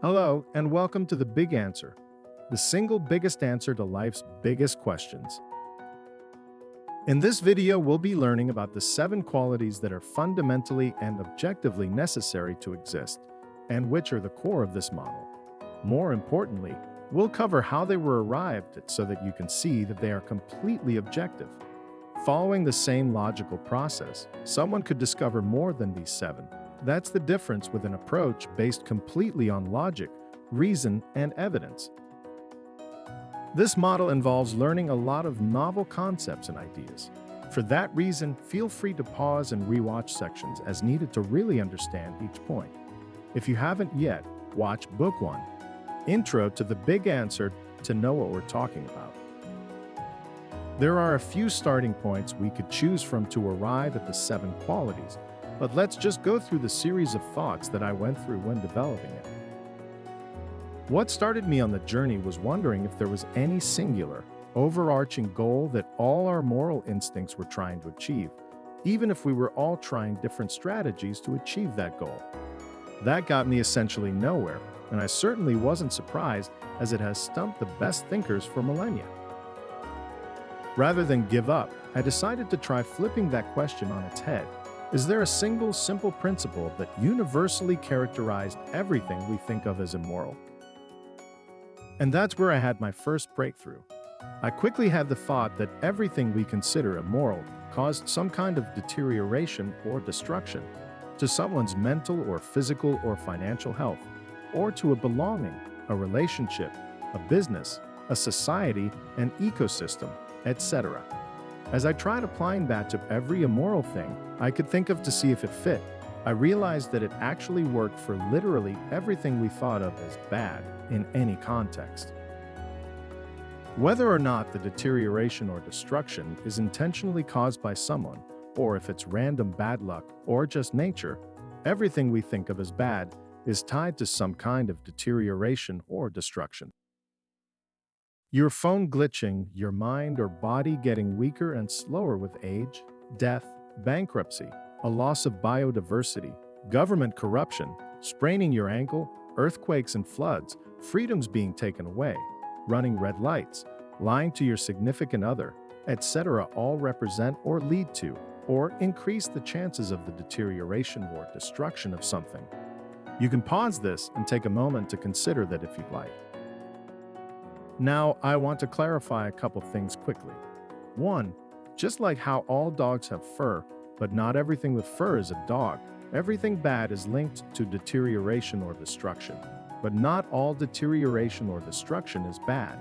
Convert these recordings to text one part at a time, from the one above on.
Hello, and welcome to The Big Answer, the single biggest answer to life's biggest questions. In this video, we'll be learning about the 7 qualities that are fundamentally and objectively necessary to exist, and which are the core of this model. More importantly, we'll cover how they were arrived at so that you can see that they are completely objective. Following the same logical process, someone could discover more than these 7. That's the difference with an approach based completely on logic, reason, and evidence. This model involves learning a lot of novel concepts and ideas. For that reason, feel free to pause and rewatch sections as needed to really understand each point. If you haven't yet, watch Book 1, Intro to the Big Answer, to know what we're talking about. There are a few starting points we could choose from to arrive at the 7 qualities, but let's just go through the series of thoughts that I went through when developing it. What started me on the journey was wondering if there was any singular, overarching goal that all our moral instincts were trying to achieve, even if we were all trying different strategies to achieve that goal. That got me essentially nowhere, and I certainly wasn't surprised, as it has stumped the best thinkers for millennia. Rather than give up, I decided to try flipping that question on its head. Is there a single simple principle that universally characterized everything we think of as immoral? And that's where I had my first breakthrough. I quickly had the thought that everything we consider immoral caused some kind of deterioration or destruction to someone's mental or physical or financial health, or to a belonging, a relationship, a business, a society, an ecosystem, etc. As I tried applying that to every immoral thing I could think of to see if it fit, I realized that it actually worked for literally everything we thought of as bad in any context. Whether or not the deterioration or destruction is intentionally caused by someone, or if it's random bad luck or just nature, everything we think of as bad is tied to some kind of deterioration or destruction. Your phone glitching, your mind or body getting weaker and slower with age, death, bankruptcy, a loss of biodiversity, government corruption, spraining your ankle, earthquakes and floods, freedoms being taken away, running red lights, lying to your significant other, etc. all represent or lead to, or increase the chances of the deterioration or destruction of something. You can pause this and take a moment to consider that if you'd like. Now, I want to clarify a couple things quickly. 1. Just like how all dogs have fur, but not everything with fur is a dog, everything bad is linked to deterioration or destruction. But not all deterioration or destruction is bad.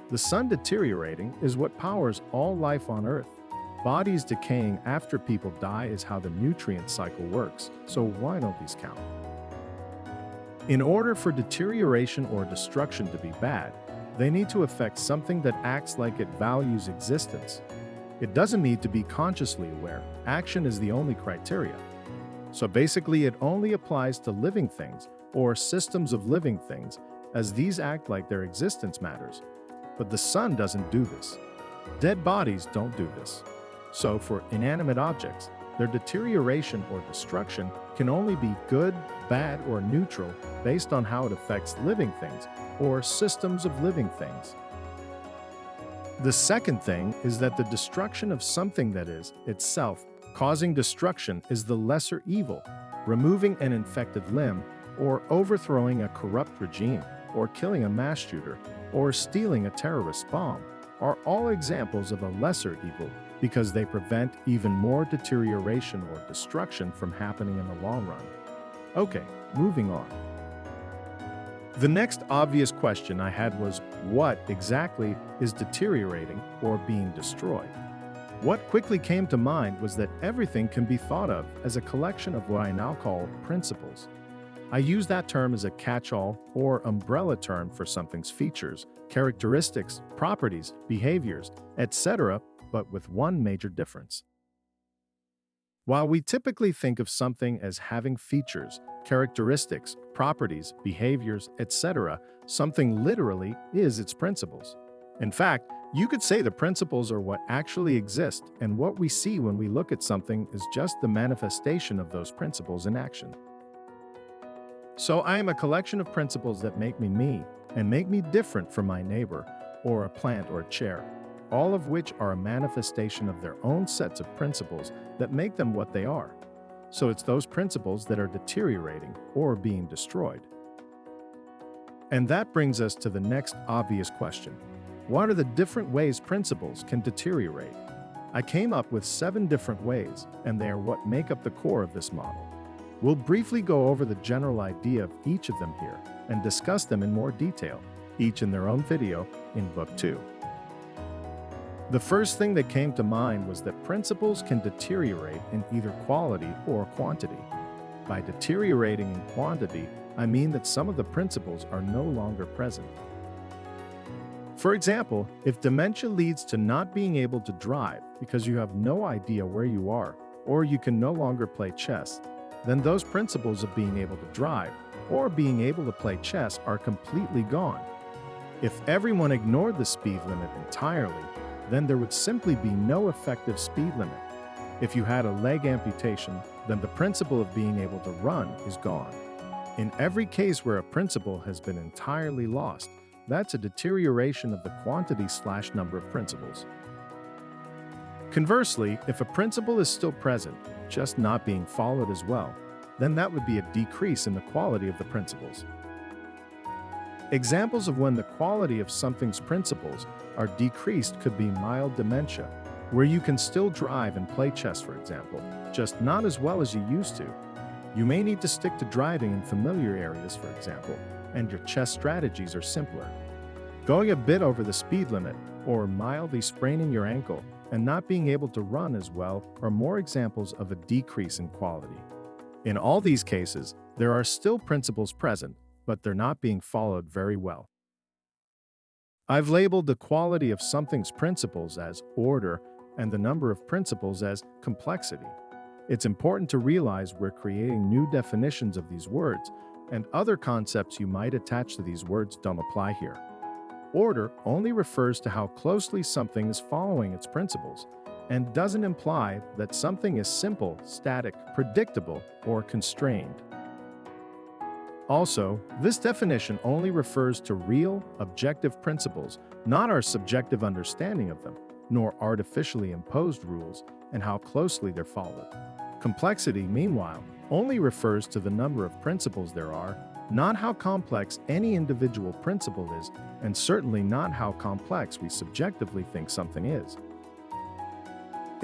The sun deteriorating is what powers all life on Earth. Bodies decaying after people die is how the nutrient cycle works, so why don't these count? In order for deterioration or destruction to be bad, they need to affect something that acts like it values existence. It doesn't need to be consciously aware. Action is the only criteria. So basically, it only applies to living things or systems of living things, as these act like their existence matters. But the sun doesn't do this. Dead bodies don't do this. So for inanimate objects, their deterioration or destruction can only be good, bad, or neutral based on how it affects living things or systems of living things. The second thing is that the destruction of something that is, itself, causing destruction is the lesser evil. Removing an infected limb, or overthrowing a corrupt regime, or killing a mass shooter, or stealing a terrorist bomb, are all examples of a lesser evil because they prevent even more deterioration or destruction from happening in the long run. Okay, moving on. The next obvious question I had was, what exactly is deteriorating or being destroyed? What quickly came to mind was that everything can be thought of as a collection of what I now call principles. I use that term as a catch-all or umbrella term for something's features, characteristics, properties, behaviors, etc., but with one major difference. While we typically think of something as having features, characteristics, properties, behaviors, etc., something literally is its principles. In fact, you could say the principles are what actually exist, and what we see when we look at something is just the manifestation of those principles in action. So I am a collection of principles that make me and make me different from my neighbor, or a plant or a chair, all of which are a manifestation of their own sets of principles that make them what they are. So it's those principles that are deteriorating or being destroyed. And that brings us to the next obvious question. What are the different ways principles can deteriorate? I came up with 7 different ways, and they are what make up the core of this model. We'll briefly go over the general idea of each of them here and discuss them in more detail, each in their own video in Book 2. The first thing that came to mind was that principles can deteriorate in either quality or quantity. By deteriorating in quantity, I mean that some of the principles are no longer present. For example, if dementia leads to not being able to drive because you have no idea where you are, or you can no longer play chess, then those principles of being able to drive or being able to play chess are completely gone. If everyone ignored the speed limit entirely, then there would simply be no effective speed limit. If you had a leg amputation, then the principle of being able to run is gone. In every case where a principle has been entirely lost, that's a deterioration of the quantity/number of principles. Conversely, if a principle is still present, just not being followed as well, then that would be a decrease in the quality of the principles. Examples of when the quality of something's principles are decreased could be mild dementia, where you can still drive and play chess, for example, just not as well as you used to. You may need to stick to driving in familiar areas, for example, and your chess strategies are simpler. Going a bit over the speed limit, or mildly spraining your ankle, and not being able to run as well are more examples of a decrease in quality. In all these cases, there are still principles present, but they're not being followed very well. I've labeled the quality of something's principles as order and the number of principles as complexity. It's important to realize we're creating new definitions of these words, and other concepts you might attach to these words don't apply here. Order only refers to how closely something is following its principles, and doesn't imply that something is simple, static, predictable, or constrained. Also, this definition only refers to real, objective principles, not our subjective understanding of them, nor artificially imposed rules and how closely they're followed. Complexity, meanwhile, only refers to the number of principles there are, not how complex any individual principle is, and certainly not how complex we subjectively think something is.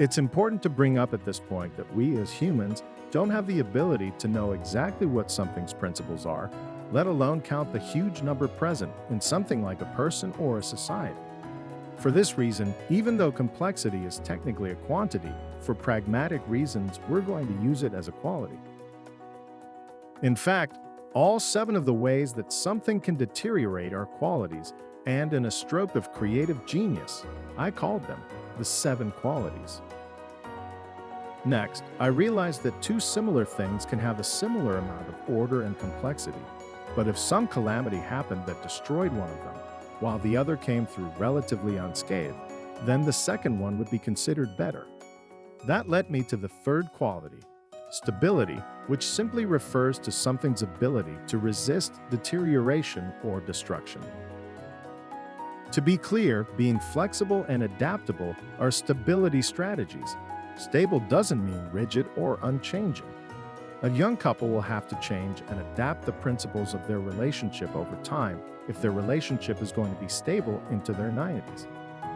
It's important to bring up at this point that we as humans don't have the ability to know exactly what something's principles are, let alone count the huge number present in something like a person or a society. For this reason, even though complexity is technically a quantity, for pragmatic reasons, we're going to use it as a quality. In fact, all 7 of the ways that something can deteriorate are qualities, and in a stroke of creative genius, I called them the 7 qualities. Next, I realized that 2 similar things can have a similar amount of order and complexity, but if some calamity happened that destroyed one of them, while the other came through relatively unscathed, then the second one would be considered better. That led me to the 3rd quality, stability, which simply refers to something's ability to resist deterioration or destruction. To be clear, being flexible and adaptable are stability strategies. Stable doesn't mean rigid or unchanging. A young couple will have to change and adapt the principles of their relationship over time if their relationship is going to be stable into their 90s.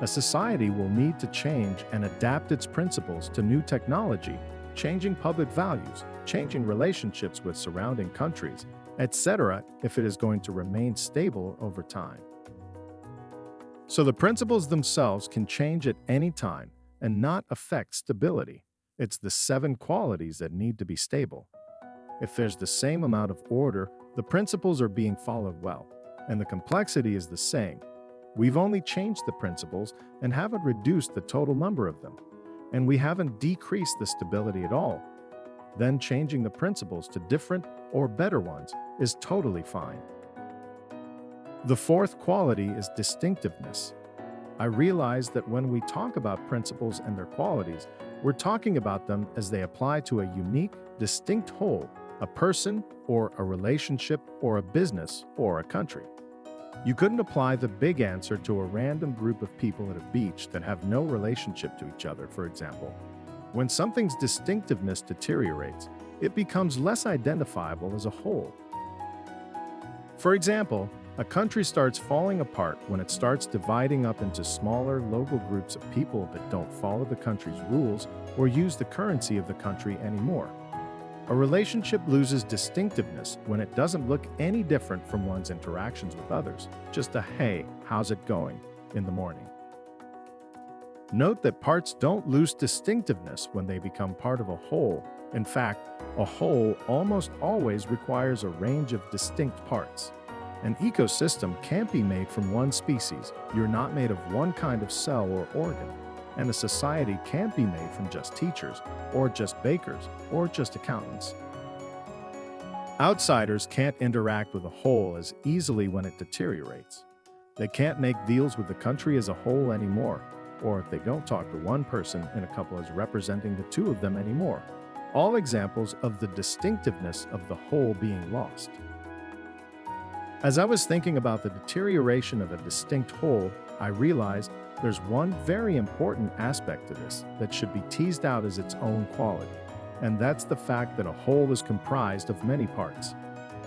A society will need to change and adapt its principles to new technology, changing public values, changing relationships with surrounding countries, etc., if it is going to remain stable over time. So the principles themselves can change at any time and not affect stability. It's the 7 qualities that need to be stable. If there's the same amount of order, the principles are being followed well, and the complexity is the same. We've only changed the principles and haven't reduced the total number of them, and we haven't decreased the stability at all. Then changing the principles to different or better ones is totally fine. The 4th quality is distinctiveness. I realize that when we talk about principles and their qualities, we're talking about them as they apply to a unique, distinct whole, a person or a relationship or a business or a country. You couldn't apply the big answer to a random group of people at a beach that have no relationship to each other, for example. When something's distinctiveness deteriorates, it becomes less identifiable as a whole. For example, a country starts falling apart when it starts dividing up into smaller local groups of people that don't follow the country's rules or use the currency of the country anymore. A relationship loses distinctiveness when it doesn't look any different from one's interactions with others, just a "hey, how's it going?" in the morning. Note that parts don't lose distinctiveness when they become part of a whole. In fact, a whole almost always requires a range of distinct parts. An ecosystem can't be made from one species. You're not made of one kind of cell or organ. And a society can't be made from just teachers, or just bakers, or just accountants. Outsiders can't interact with a whole as easily when it deteriorates. They can't make deals with the country as a whole anymore, or they don't talk to one person in a couple as representing the two of them anymore. All examples of the distinctiveness of the whole being lost. As I was thinking about the deterioration of a distinct whole, I realized there's one very important aspect to this that should be teased out as its own quality, and that's the fact that a whole is comprised of many parts.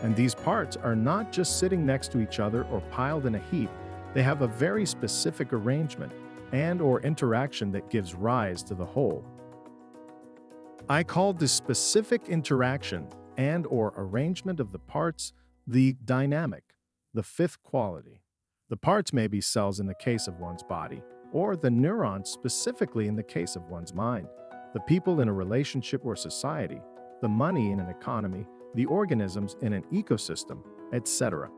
And these parts are not just sitting next to each other or piled in a heap, they have a very specific arrangement and/or interaction that gives rise to the whole. I called this specific interaction and/or arrangement of the parts the dynamic, the fifth quality. The parts may be cells in the case of one's body, or the neurons specifically in the case of one's mind, the people in a relationship or society, the money in an economy, the organisms in an ecosystem, etc.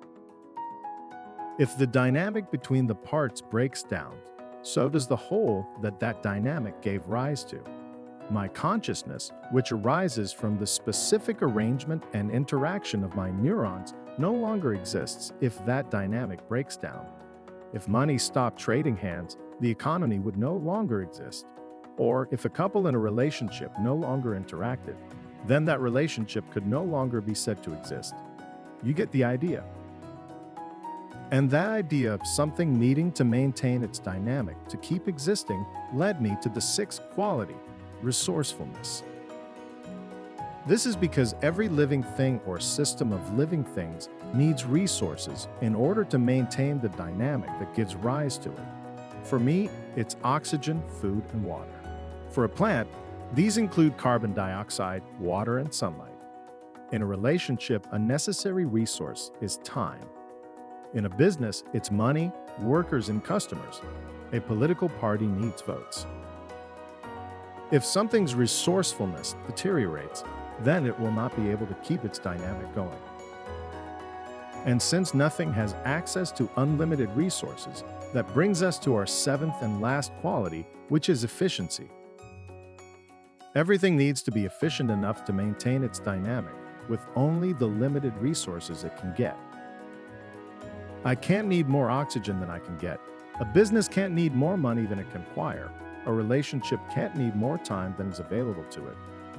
If the dynamic between the parts breaks down, so does the whole that dynamic gave rise to. My consciousness, which arises from the specific arrangement and interaction of my neurons, no longer exists if that dynamic breaks down. If money stopped trading hands, the economy would no longer exist. Or if a couple in a relationship no longer interacted, then that relationship could no longer be said to exist. You get the idea. And that idea of something needing to maintain its dynamic to keep existing led me to the sixth quality, resourcefulness. This is because every living thing or system of living things needs resources in order to maintain the dynamic that gives rise to it. For me, it's oxygen, food, and water. For a plant, these include carbon dioxide, water, and sunlight. In a relationship, a necessary resource is time. In a business, it's money, workers, and customers. A political party needs votes. If something's resourcefulness deteriorates, then it will not be able to keep its dynamic going. And since nothing has access to unlimited resources, that brings us to our seventh and last quality, which is efficiency. Everything needs to be efficient enough to maintain its dynamic with only the limited resources it can get. I can't need more oxygen than I can get. A business can't need more money than it can acquire. A relationship can't need more time than is available to it.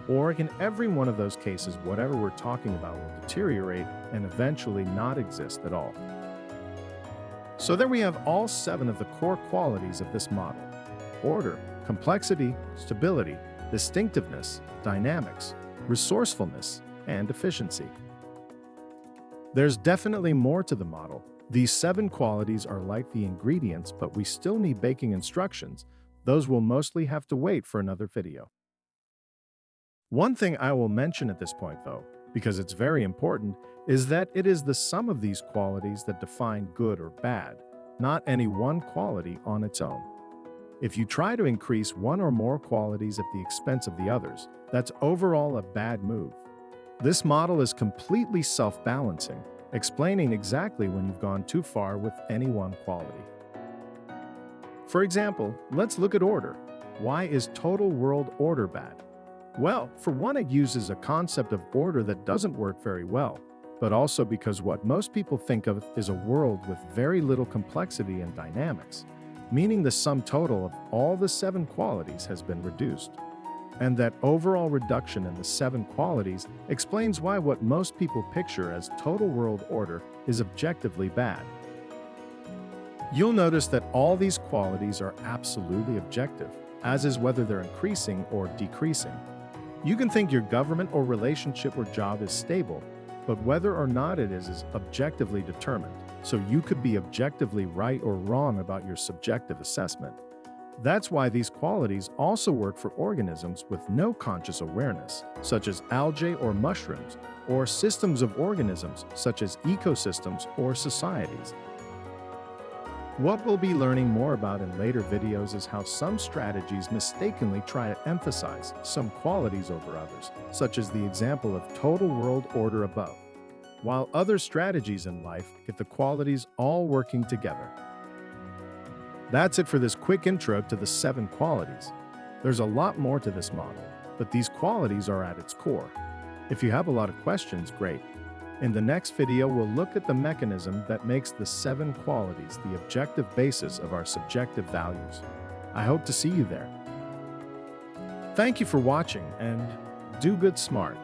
Or in every one of those cases, whatever we're talking about will deteriorate and eventually not exist at all. So there we have all 7 of the core qualities of this model: order, complexity, stability, distinctiveness, dynamics, resourcefulness, and efficiency. There's definitely more to the model. These 7 qualities are like the ingredients, but we still need baking instructions. Those will mostly have to wait for another video. One thing I will mention at this point, though, because it's very important, is that it is the sum of these qualities that define good or bad, not any one quality on its own. If you try to increase one or more qualities at the expense of the others, that's overall a bad move. This model is completely self-balancing, explaining exactly when you've gone too far with any one quality. For example, let's look at order. Why is total world order bad? Well, for one, it uses a concept of order that doesn't work very well, but also because what most people think of is a world with very little complexity and dynamics, meaning the sum total of all the 7 qualities has been reduced. And that overall reduction in the 7 qualities explains why what most people picture as total world order is objectively bad. You'll notice that all these qualities are absolutely objective, as is whether they're increasing or decreasing. You can think your government or relationship or job is stable, but whether or not it is objectively determined, so you could be objectively right or wrong about your subjective assessment. That's why these qualities also work for organisms with no conscious awareness, such as algae or mushrooms, or systems of organisms, such as ecosystems or societies. What we'll be learning more about in later videos is how some strategies mistakenly try to emphasize some qualities over others, such as the example of total world order above, while other strategies in life get the qualities all working together. That's it for this quick intro to the 7 qualities. There's a lot more to this model, but these qualities are at its core. If you have a lot of questions, great. In the next video, we'll look at the mechanism that makes the 7 qualities the objective basis of our subjective values. I hope to see you there. Thank you for watching, and do good smart.